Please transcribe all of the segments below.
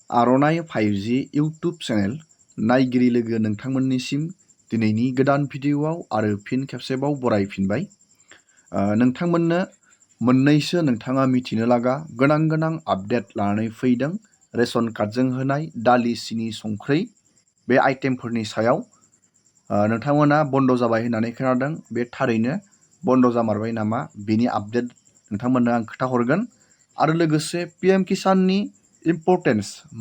आर'नाइ 5G YouTube channel नायगिरि लोगो नोंथांमोननिसिम दिनैनि गोदान भिडिअ'आव आरो फिन खेबसेबाव बरायफिनबाय। नोंथांमोननो मोननैसो नोंथाङा मिथिनो लागा गोनां आपडेट लानानै फैदों रेशन कार्डजों होनाय दालि, सिनि, संख्रि बे आइटेमफोरनि सायाव। नोंथांमोना बन्द जाबाय होननानै खोनादों, बे थारैनो बन्द जामारबाय नामा बेनि आपडेट नोंथांमोननो आं खोन्थाहरगोन। आरो लोगोसे PM किसाननि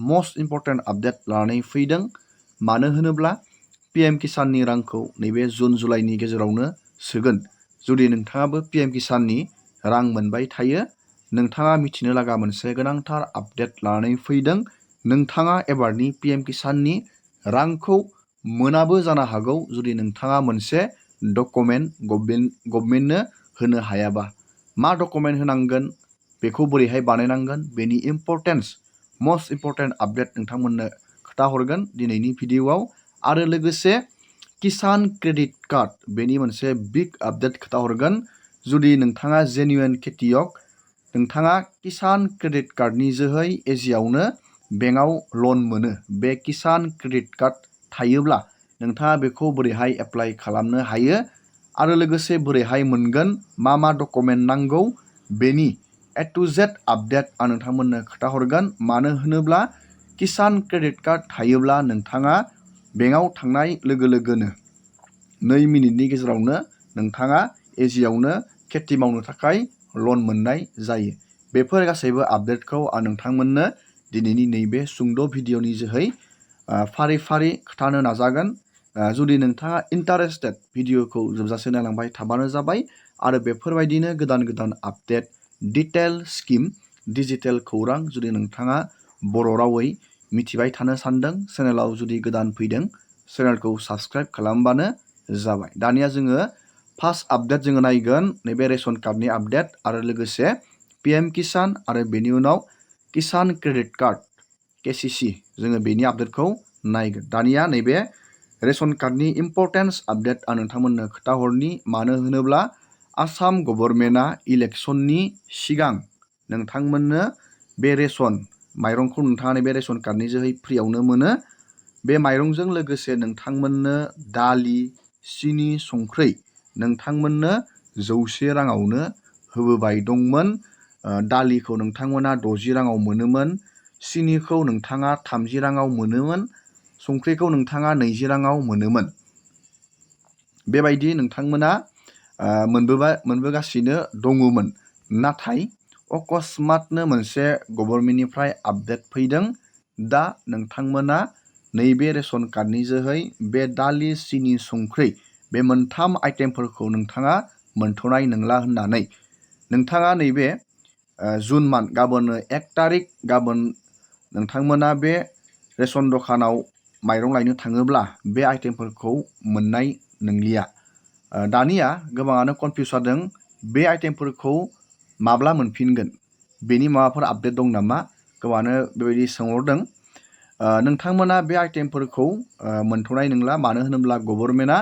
मस्ट इम्परटेन्ट आपडेट लानानै फैदों। मानो होनोब्ला PM किसाननि रांखौ नैबे जुन जुलाइनि गेजेरावनो सोगोन। जुदि नोंथाङाबो PM किसाननि रां मोनबाय थायो, नोंथाङा मिथिनो लागा मोनसे गोनांथार आपडेट लानानै फैदों। नोंथाङा एबारनि PM किसाननि रांखौ मोनाबो जानो हागौ जुदि नोंथाङा मोनसे डकुमेन्ट गभर्नमेन्टनो होनो हायाबा। मा डकुमेन्ट होनांगोन, बेखौ बोरैहाय बानायनांगोन, बेनि मस्ट इम्परटेन्ट आपडेट नोंथांमोननो खोन्थाहरगोन दिनैनि भिडिअ'आव। आरो लोगोसे किसान क्रेडिट कार्ड बेनि मोनसे बिग आपडेट खोन्थाहरगोन। जुदि नोंथाङा जेनुइन खेथियक, नोंथाङा किसान क्रेडिट कार्डनि जोहै एजियावनो बेंकआव लन मोनो। बे किसान क्रेडिट कार्ड थायोब्ला नोंथाङा बेखौ बोरैहाय एप्लाइ खालामनो हायो आरो लोगोसे बोरैहाय मोनगोन, मा डकुमेन्ट नांगौ, बेनि A to Z आपडेट आं नोंथांमोननो खोन्थाहरगोन। मानो होनोब्ला किसान क्रेडिट कार्ड थायोब्ला नोंथाङा बेंकआव थांनाय लोगो लोगोनो 2 मिनिटनि गेजेरावनो नोंथाङा एजियावनो खेथि मावनो थाखाय लन मोननाय जायो। बेफोर गासैबो आपडेटखौ आं नोंथांमोननो दिनैनि नैबे सुंद' भिडिअ'नि जोहै फारि फारि खोन्थानो नाजागोन। जुदि नोंथाङा इन्टारेस्टेड, भिडिअ'खौ जोबजासे नायलांबाय थाबानो जाबाय। आरो बेफोरबायदिनो गोदान आपडेट, डिटेल स्किम, डिजिटेल खौरां जुदि नोंथाङा बर' रावै मिथिबाय थानो सानदों, चेनेलाव जुदि गोदान फैदों, चेनेलखौ साबस्क्राइब खालामबानो जाबाय। दानिया जोङो फार्स्ट आपडेट जोङो नायगोन नैबे रेशन कार्डनि आपडेट आरो लोगोसे PM किसान आरो बेनि उनाव किसान क्रेडिट कार्ड KCC जोङो बेनि आपडेटखौ नायगोन। दानिया नैबे रेशन कार्डनि इम्परटेन्स आपडेट आं नोंथांमोननो खोन्थाहरनि। मानो होनोब्ला आसाम गभर्नमेन्टआ इलेक्सननि सिगां नोंथांमोननो बे रेशन माइरंखौ नोंथाङा बे रेशन कार्डनि जोहै फ्रियावनो मोनो। बे माइरंजों लोगोसे नोंथांमोननो दालि, सिनि, संख्रि नोंथांमोननो 100 राङावनो होबोबाय दंमोन। दालिखौ नोंथांमोना 60 राङाव मोनोमोन, सिनिखौ नोंथाङा 30 राङाव मोनोमोन, संख्रिखौ नोंथाङा 20 राङाव मोनोमोन। बेबायदि नोंथांमोना मोनबोगासिनो दङमोन। नाथाय अकस्मातनो मोनसे गभर्नमेन्टनिफ्राय आपडेट फैदों। दा नोंथांमोना नैबे रेशन कार्डनि जोहै बे दालि, सिनि, संख्रि बे मोनथाम आइटेमफोरखौ नोंथाङा मोनथ'नाय नंला होननानै नोंथाङा नैबे जुन मान्थ, गाबोन 1 तारिख, गाबोन नोंथांमोना बे रेशन दखानाव माइरं लायनो थाङोब्ला बे आइटेमफोरखौ मोननाय नंलिया। दानिया गोबाङानो कनफिउस जादों, बे आइटेमफोरखौ माब्ला मोनफिनगोन, बेनि माबाफोर आपडेट दं नामा, गोबाङानो बेबायदि सोंहरदों। नोंथांमोना बे आइटेमफोरखौ मोनथ'नाय नंला। मानो होनोब्ला गभर्नमेन्टआ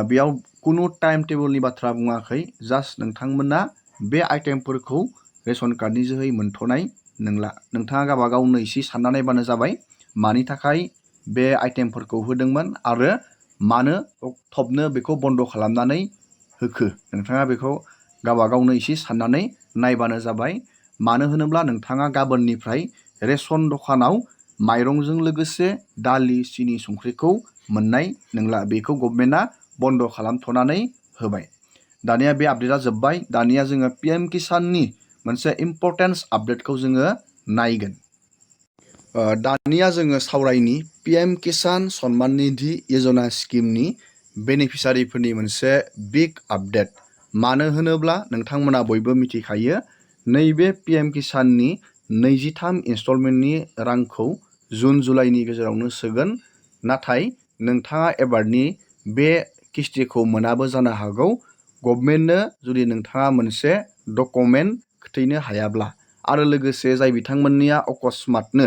बेयाव कुनु टाइम टेबोलनि बाथ्रा बुङाखै। जास्ट नोंथांमोना बे आइटेमफोरखौ रेशन कार्डनि जोहै मोनथ'नाय नंला। नोंथाङा गावबागावनो एसे सानना नायबानो जाबाय मानि थाखाय बे आइटेमफोरखौ होदोंमोन आरो मानो थबनो बेखौ बन्द खालामनानै होखो। नोंथाङा बेखौ गावबागावनो एसे साननानै नायबानो जाबाय। मानो होनोब्ला नोंथाङा गाबोननिफ्राय रेशन दखानाव माइरंजों लोगोसे दालि, सिनि, संख्रिखौ मोननाय नंला। बेखौ गभर्नमेन्टआ बन्द खालामथ'नानै होबाय। दानिया बे आपडेटआ जोब्बाय। दानिया जोङो PM किसाननि मोनसे इम्परटेन्स आपडेटखौ जोङो नायगोन। दानिया जोङो सावरायनि PM किसान सन्मान निधि यजना स्किमनि बेनिफिसारिफोरनि मोनसे बिग आपडेट। मानो होनोब्ला नोंथांमोना बयबो मिथिखायो, नैबे PM किसाननि 23 इनस्टलमेन्टनि रांखौ जुन जुलाइनि गेजेरावनो सोगोन। नाथाय नोंथाङा एबारनि बे किस्तिखौ मोनाबो जानो हागौ, गभर्नमेन्टनो जुदि नोंथाङा मोनसे डकुमेन्ट खोथैनो हायाब्ला। आरो लोगोसे जाय बिथांमोननिया अकस्मातनो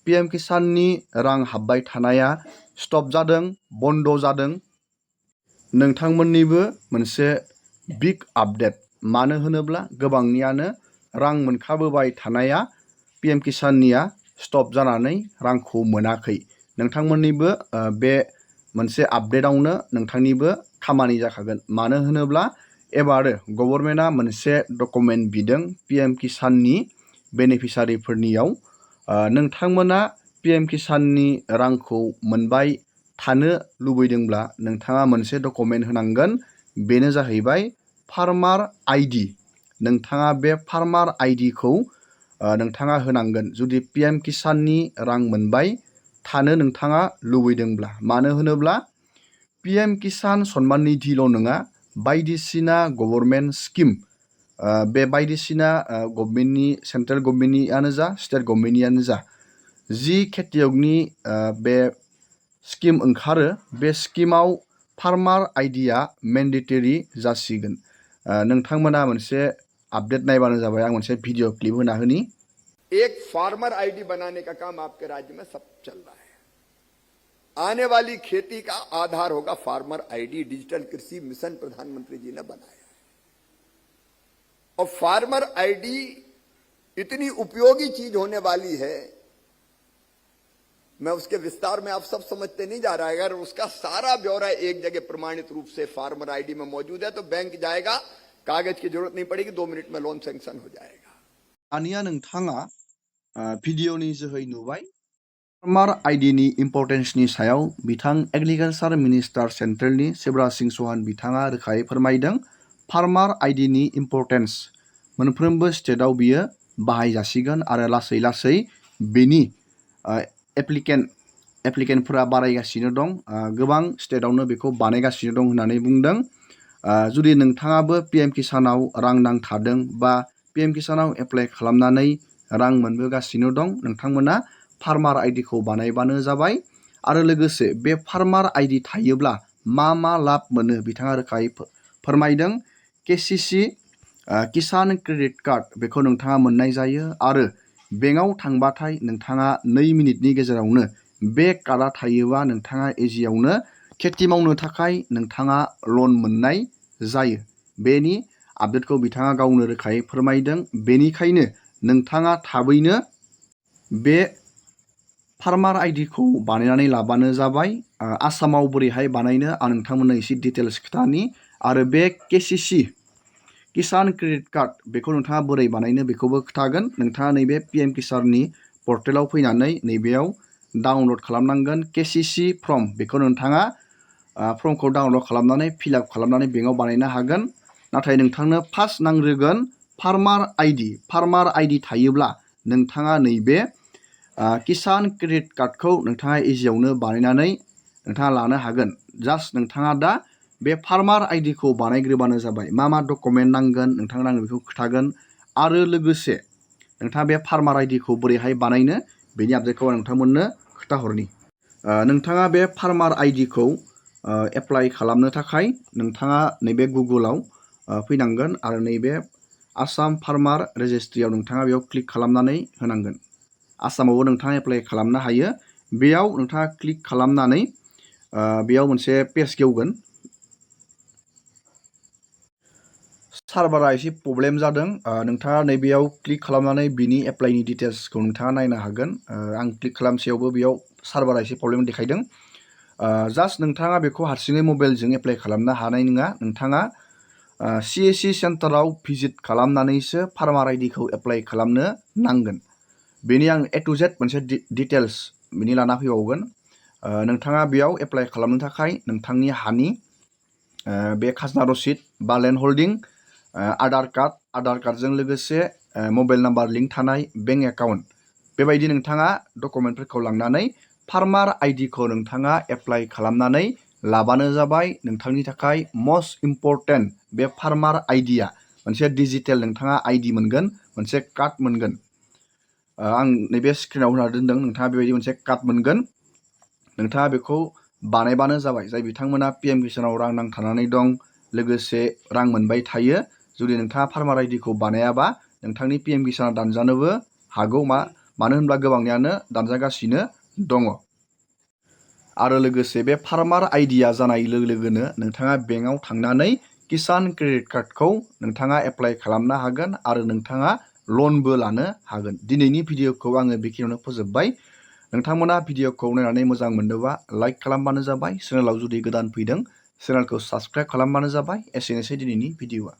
PM किसाननि रां हाबबाय थानाया स्टप जादों, बन्द जादों, नोंथांमोननिबो मोनसे बिग आपडेट। मानो होनोब्ला गोबांनियानो रां मोनखाबोबाय थानाया PM किसाननिया स्टप जानानै रांखौ मोनाखै नोंथांमोननिबो बे मोनसे आपडेटआवनो नोंथांनिबो खामानि जाखागोन। मानो होनोब्ला एबारो गभर्नमेन्टआ मोनसे डकुमेन्ट बिदों पिएम किसाननि बेनिफिसारिफोरनियाव नोंथांमोना पिएम किसाननि रांखौ मोनबाय थानो लुबैदोंब्ला नोंथाङा मोनसे डकुमेन्ट होनांगोन। बेनो जाहैबाय फार्मार आइडि। नोंथाङा बे फार्मार आइडिखौ नोंथाङा होनांगोन जुदि पिएम किसाननि रां मोनबाय थानो नोंथाङा लुबैदोंब्ला। मानो होनोब्ला पिएम किसान सन्मान निधिल' नङा बायदिसिना गभर्नमेन्ट स्किम बे बायदिसिना गभर्नमेन्टनि सेन्ट्रेल गभर्नमेन्टनियानो जा स्टेट गभर्नमेन्टनियानो जा जि खेथियकनि बे स्किम ओंखारो बे स्किमाव फार्मार आइडिया मेन्डेटरि जासिगोन। नोंथांमोना मोनसे अपडेट नायबानो जाबाय। आं मोनसे भिडिअ क्लिप होना होनी। एक फार्मर आईडी बनाने का काम आपके राज्य में सब चल रहा है। आने वाली खेती का आधार होगा फार्मर आईडी। डिजिटल कृषि मिशन प्रधानमंत्री जी ने बनाया है और फार्मर आईडी इतनी उपयोगी चीज होने वाली है, मैं उसके विस्तार में आप सब समझते नहीं जा रहा है। अगर उसका सारा ब्यौरा एक जगह प्रमाणित रूप से फार्मर आईडी में मौजूद है तो बैंक जाएगा, कागज की जरूरत नहीं पड़ेगी, 2 मिनट में लोन सैंक्शन हो जाएगा। आनिया नोंथाङा भिडिअनि जोहै नुबाय फार्मार आइडिनि इम्पर्टेन्सनि सायाव बिथां एग्रिकालचार मिनिस्टार सेन्ट्रेलनि शिवराज सिंह चौहान बिथाङा रोखायै फोरमायदों। फार्मार आइडिनि इम्पर्टेन्स मोनफ्रोमबो स्टेटआव बियो बाहायजासिगोन आरो लासै लासै बेनि एप्लिकेन्टफोरा बारायगासिनो दं। गोबां स्टेटआवनो बेखौ बानायगासिनो दं होननानै बुंदों। जुदि नोंथाङाबो पिएम किसानाव रां नांथादों बा पिएम किसानाव एप्लाइ खालामनानै रां मोनबोगासिनो दं, नोंथांमोना फार्मार आइडिखौ बानायबानो जाबाय। आरो लोगोसे बे फार्मार आइडि थायोब्ला मा मा लाब मोनो बिथाङा रोखायै फोरमायदों। केसिसि किसान क्रेडिट कार्ड बेखौ नोंथाङा मोननाय जायो आरो बेंकआव थांबाथाय नोंथाङा 2 मिनिटनि गेजेरावनो बे कार्डआ थायोबा नोंथाङा इजियावनो खेथि मावनो थाखाय नोंथाङा लन मोननाय जायो। बेनि आपडेटखौ बिथाङा गावनो रोखायै फोरमायदों। बेनिखायनो नोंथाङा थाबैनो बे फार्मार आइडिखौ बानायनानै लाबानो जाबाय। आसामाव बोरैहाय बानायनो आं नोंथांमोननो एसे डिटेल्स खोथानि। आरो बे केसिसि किसान क्रेडिट कार्ड बेखौ नोंथाङा बोरै बानायनो बेखौबो खोथागोन। नोंथाङा नैबे पिएम किसाननि पर्टेलाव फैनानै नैबेयाव डाउनलड खालामनांगोन केसिसि फर्म। बेखौ नोंथाङा फर्मखौ डाउनलड खालामनानै फिलआप खालामनानै बेंकआव बानायनो हागोन। नाथाय नोंथांनो फार्स्ट नांग्रोगोन फार्मार आइडि। फार्मार आइडि थायोब्ला नोंथाङा नैबे किसान क्रेडिट कार्डखौ नोंथाङा इजियावनो बानायनानै नोंथाङा लानो हागोन। जास्ट नोंथाङा दा बे फार्मार आइडिखौ बानायग्रोबानो जाबाय। मा मा डकुमेन्ट नांगोन नोंथांनो आं बेखौ खोथागोन। आरो लोगोसे नोंथाङा बे फार्मार आइडिखौ बोरैहाय बानायनो बेनि आपडेटखौ आं नोंथांमोननो खोथाहरनि। नोंथाङा बे फार्मार आइडिखौ एप्लाइ खालामनो थाखाय नोंथाङा नैबे गुगोलाव फैनांगोन आरो नैबे आसाम फार्मार रेजिस्ट्रियाव नोंथाङा बेयाव क्लिक खालामनानै होनांगोन। आसामावबो नोंथाङा एप्लाइ खालामनो हायो। बेयाव नोंथाङा क्लिक खालामनानै बेयाव मोनसे पेज गेवगोन। सार्भारा एसे प्रब्लेम जादों। नोंथाङा नैबेयाव क्लिक खालामनानै बिनि एप्लाइनि डिटेल्सखौ नोंथाङा नायनो हागोन। आं क्लिक खालामसेयावबो बेयाव सार्भारा एसे प्रब्लेम देखायदों। जास्ट नोंथाङा बेखौ हारसिङै मबाइलजों एप्लाइ खालामनो हानाय नङा। नोंथाङा CSC सेन्टाराव भिजिट खालामनानैसो फार्मार आइडिखौ एप्लाइ खालामनो नांगोन। बेनि आं A to Z मोनसे डिटेल्स बिनि लाना फैबावगोन। नोंथाङा बेयाव एप्लाइ खालामनो थाखाय नोंथांनि हानि बे खाजोना रसिद बा लेन्ड हल्डिं, आधार कार्डजों लोगोसे मबाइल नाम्बार लिंक थानाय बेंक एकाउन्ट बेबायदि नोंथाङा डकुमेन्टफोरखौ लांनानै फार्मार आइडिखौ नोंथाङा एप्लाइ खालामनानै लाबानो जाबाय। नोंथांनि थाखाय मस्ट इम्परटेन्ट बे फार्मार आइडिया मोनसे डिजिटेल नोंथाङा आइडि मोनगोन, मोनसे कार्ड मोनगोन। आं नैबे स्क्रिनाव होना दोनदों। नोंथाङा बेबायदि मोनसे कार्ड मोनगोन। नोंथाङा बेखौ बानायबानो जाबाय। जाय बिथांमोना पिएम किसानाव रां नांथानानै दं लोगोसे रां मोनबाय थायो, जुदि नोंथाङा फार्मार आइडिखौ बानायाबा नोंथांनि पिएम किसाना दानजानोबो हागौ। मानो होनब्ला गोबांनियानो दानजागासिनो दङ। आरो लोगोसे बे फार्मार आइडिया जानाय लोगो लोगोनो नोंथाङा बेंकआव थांनानै किसान क्रेडिट कार्डखौ नोंथाङा एप्लाइ खालामनो हागोन आरो नोंथाङा लनबो लानो हागोन। दिनैनि भिडिअखौ आङो बेखिनियावनो फोजोबबाय। नोंथांमोना भिडिअखौ नायनानै मोजां मोनदोंबा लाइक खालामबानो जाबाय। चेनेलाव जुदि गोदान फैदों चेनेलखौ साबस्क्राइब खालामबानो जाबाय। एसेनोसै दिनैनि भिडिअआ।